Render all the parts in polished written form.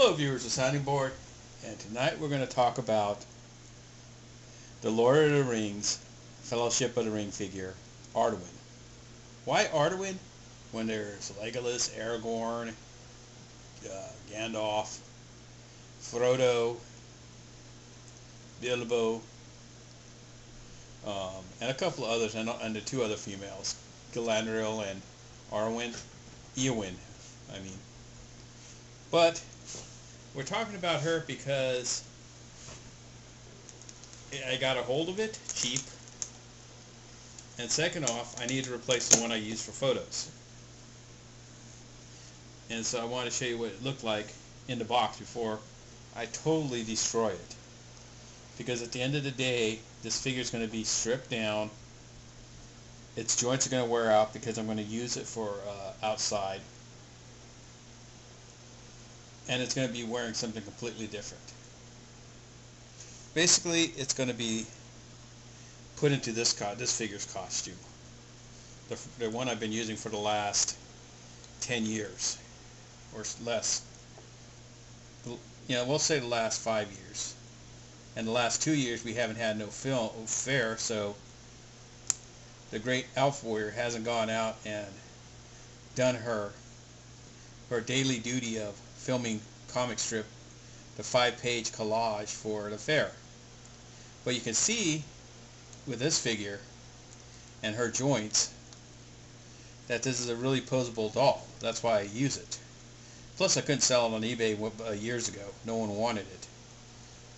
Hello viewers of Sounding Board, and tonight we're going to talk about the Lord of the Rings Fellowship of the Ring figure, Arwen. Why Arwen when there's Legolas, Aragorn, Gandalf, Frodo, Bilbo, and a couple of others, and the two other females, Galadriel and Arwen, Eowyn, I mean. But we're talking about her because I got a hold of it cheap, and second off, I need to replace the one I use for photos. And so I want to show you what it looked like in the box before I totally destroy it. Because at the end of the day, this figure is going to be stripped down. Its joints are going to wear out because I'm going to use it for outside. And it's going to be wearing something completely different. Basically, it's going to be put into this figure's costume. The one I've been using for the last 10 years or less. You know, we'll say the last 5 years. And the last 2 years we haven't had no fair, so the great elf warrior hasn't gone out and done her daily duty of filming comic strip, the 5-page collage for the fair. But you can see with this figure and her joints that this is a really posable doll. That's why I use it. Plus I couldn't sell it on eBay years ago. No one wanted it.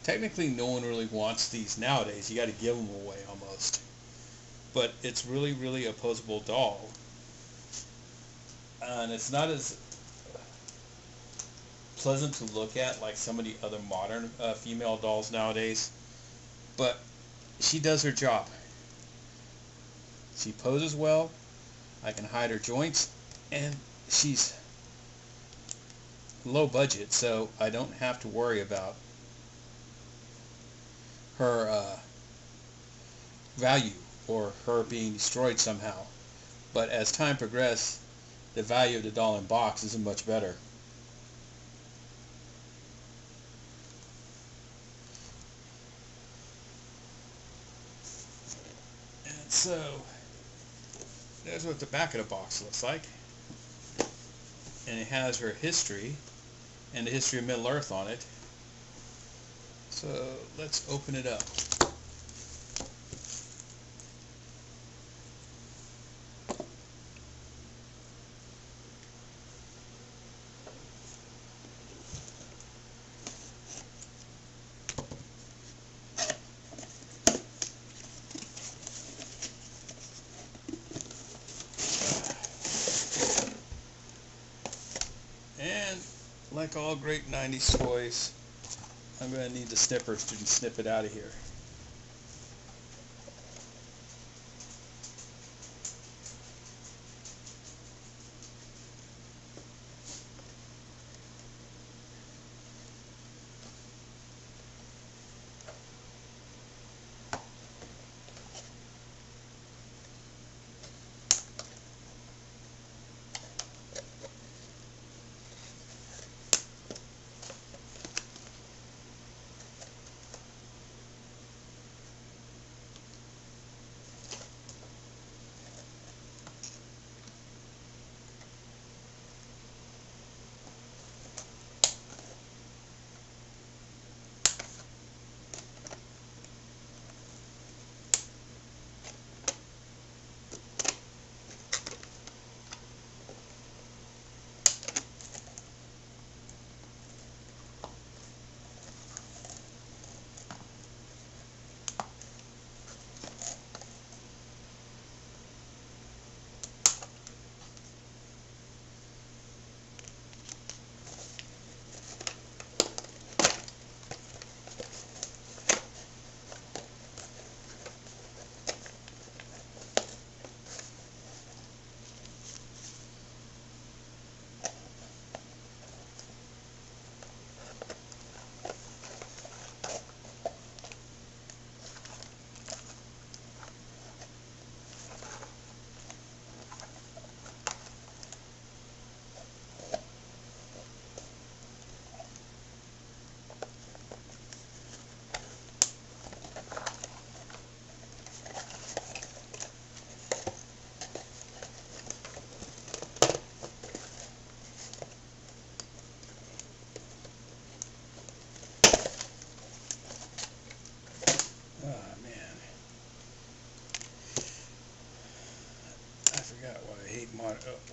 Technically no one really wants these nowadays. You got to give them away almost. But it's really, really a posable doll. And it's not as pleasant to look at like some of the other modern female dolls nowadays, but she does her job. She poses well, I can hide her joints, and she's low budget, so I don't have to worry about her value or her being destroyed somehow. But as time progresses, the value of the doll in box isn't much better. So, there's what the back of the box looks like. And it has her history and the history of Middle-earth on it. So, let's open it up. And like all great 90s toys, I'm going to need the snippers to snip it out of here.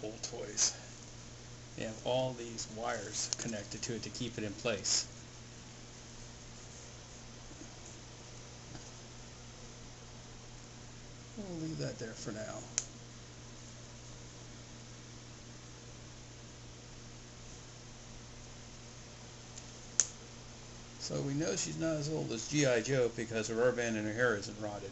old toys. They have all these wires connected to it to keep it in place. We'll leave that there for now. So we know she's not as old as G.I. Joe because her rubber band in her hair isn't rotted.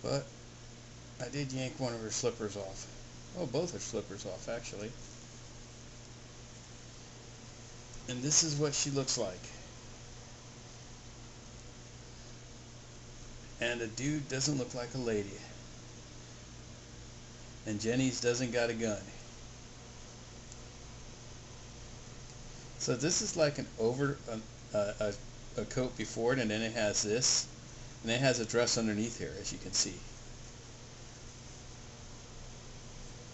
But I did yank one of her slippers off. Oh, both her slippers off, actually. And this is what she looks like. And a dude doesn't look like a lady. And Jenny's doesn't got a gun. So this is like an a coat before it, and then it has this, and then it has a dress underneath here, as you can see.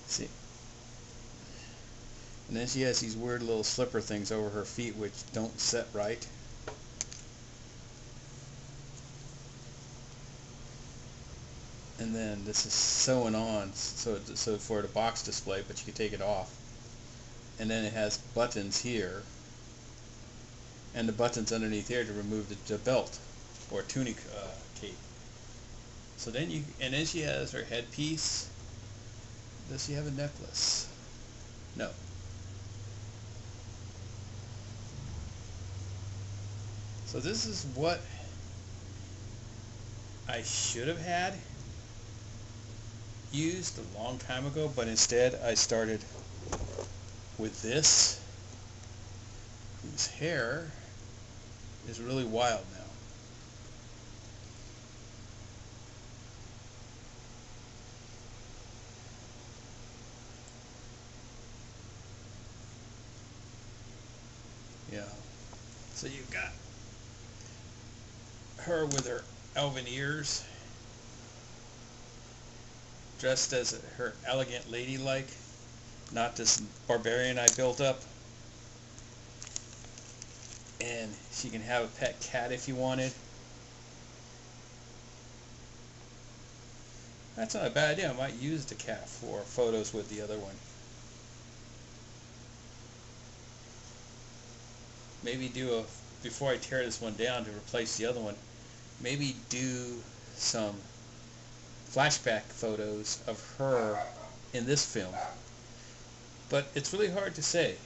See? And then she has these weird little slipper things over her feet which don't set right. And then this is sewn on so for the box display, but you can take it off. And then it has buttons here, and the buttons underneath here to remove the belt or tunic cape. So then and then she has her headpiece. Does she have a necklace? No. So this is what I should have had used a long time ago, but instead I started with this, whose hair is really wild now. Yeah. So you've got her with her elven ears, dressed as her elegant ladylike, not this barbarian I built up. And she can have a pet cat if you wanted. That's not a bad idea. I might use the cat for photos with the other one. Maybe do before I tear this one down to replace the other one, maybe do some flashback photos of her in this film. But it's really hard to say.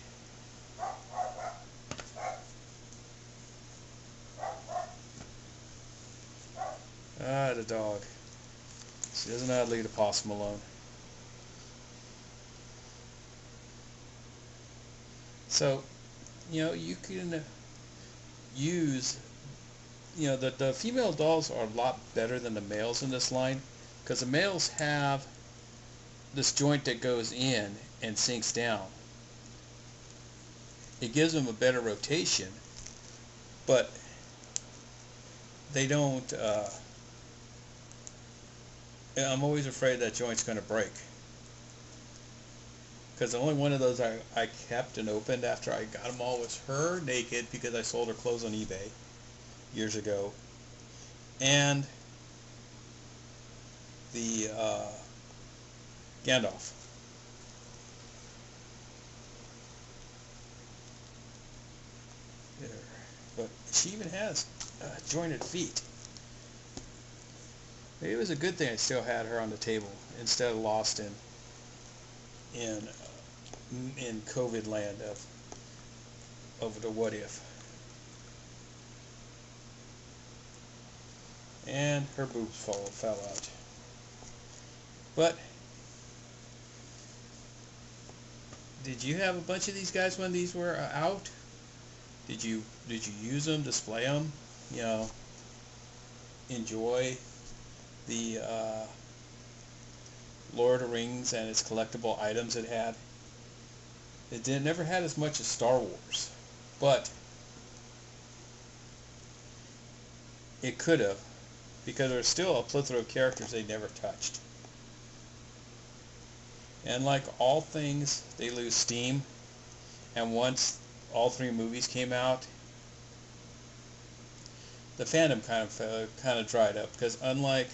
Ah, the dog. She doesn't know how to leave the possum alone. So, you know, you can use, you know, the female dolls are a lot better than the males in this line, because the males have this joint that goes in and sinks down. It gives them a better rotation, but they don't, I'm always afraid that joint's going to break. Because the only one of those I kept and opened after I got them all was her naked, because I sold her clothes on eBay years ago, and the Gandalf. There. But she even has jointed feet. Maybe it was a good thing I still had her on the table instead of lost in COVID land of the what if. And her boobs fell out. But did you have a bunch of these guys when these were out? Did you use them, display them, you know, enjoy the Lord of the Rings and its collectible items it had? It never had as much as Star Wars, but it could have, because there's still a plethora of characters they never touched. And like all things, they lose steam, and once all three movies came out, the fandom kind of dried up, because unlike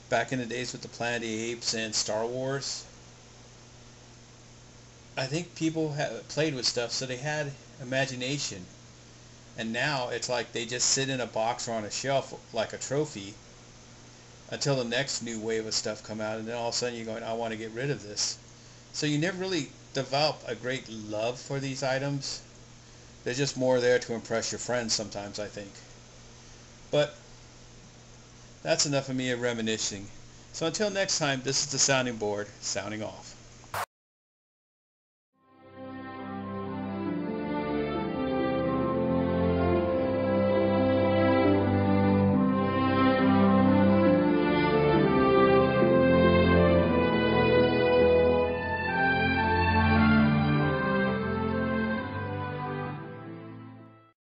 back in the days with the Planet of the Apes and Star Wars, I think people played with stuff, so they had imagination. And now it's like they just sit in a box or on a shelf like a trophy until the next new wave of stuff come out, and then all of a sudden you're going, I want to get rid of this. So you never really develop a great love for these items. They're just more there to impress your friends sometimes, I think. But that's enough of me reminiscing. So until next time, this is the sounding board, sounding off.